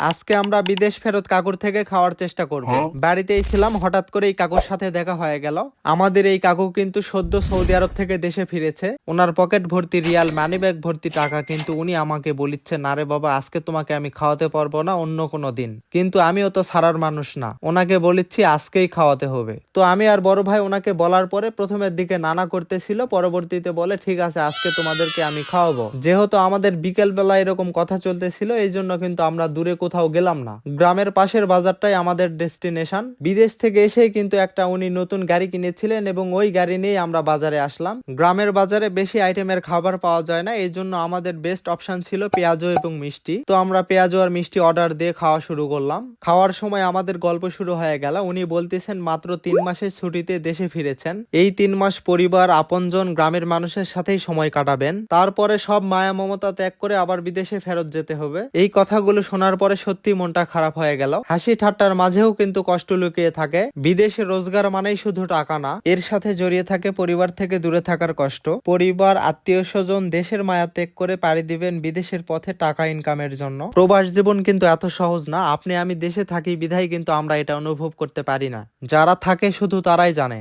আজকে আমরা বিদেশ ফেরত কাকুর থেকে খাওয়ার চেষ্টা করব। বাড়িতেই ছিলাম, হঠাৎ করে এই কাকুর সাথে দেখা হয়ে গেল। আমাদের এই কাকু কিন্তু সদ্য সৌদি আরব থেকে দেশে ফিরেছে। ওনার পকেট ভর্তি রিয়াল, মানি ব্যাগ ভর্তি টাকা, কিন্তু উনি আমাকে বলিচ্ছে, না রে বাবা, আজকে তোমাকে আমি খাওয়াতে পারবো না, অন্য কোনো দিন। কিন্তু আমিও তো ছাড়ার মানুষ না, ওনাকে বলিচ্ছি আজকেই খাওয়াতে হবে। তো আমি আর বড় ভাই ওনাকে বলার পরে প্রথমের দিকে নানা করতেছিল, পরবর্তীতে বলে ঠিক আছে আজকে তোমাদেরকে আমি খাওয়াবো। যেহেতু আমাদের বিকেল বেলা এরকম কথা চলতেছিল, এই জন্য কিন্তু আমরা দূরে কোথাও গেলাম না, গ্রামের পাশের বাজারটাই আমাদের ডেস্টিনেশন। বিদেশ থেকে এসেই কিন্তু একটা উনি নতুন গাড়ি কিনেছিলেন এবং ওই গাড়ি নিয়ে আমরা বাজারে আসলাম। গ্রামের বাজারে বেশি আইটেমের খাবার পাওয়া যায় না, এই জন্য আমাদের বেস্ট অপশন ছিল পেঁয়াজু এবং মিষ্টি। তো আমরা পেঁয়াজু আর মিষ্টি অর্ডার দিয়ে খাওয়া শুরু করলাম। খাওয়ার সময় আমাদের গল্প শুরু হয়ে গেল। উনি বলতেছেন মাত্র 3 মাসের ছুটিতে দেশে ফিরেছেন, এই 3 মাস পরিবার, আপনজন, গ্রামের মানুষের সাথেই সময় কাটাবেন, তারপরে সব মায়া মমতা ত্যাগ করে আবার বিদেশে ফেরত যেতে হবে। এই কথাগুলো শোনার পরে সত্যি মনটা খারাপ হয়ে গেল। হাসি ঠাট্টার মাঝেও কিন্তু কষ্ট লুকিয়ে থাকে। বিদেশে রোজগার মানেই শুধু টাকা না, এর সাথে জড়িয়ে থাকে পরিবার থেকে দূরে থাকার কষ্ট। পরিবার, আত্মীয় স্বজন, দেশের মায়া ত্যাগ করে পাড়ি দিবেন বিদেশের পথে টাকা ইনকামের জন্য। প্রবাস জীবন কিন্তু এত সহজ না। আপনি আমি দেশে থাকি বিধায় কিন্তু আমরা এটা অনুভব করতে পারি না, যারা থাকে শুধু তারাই জানে।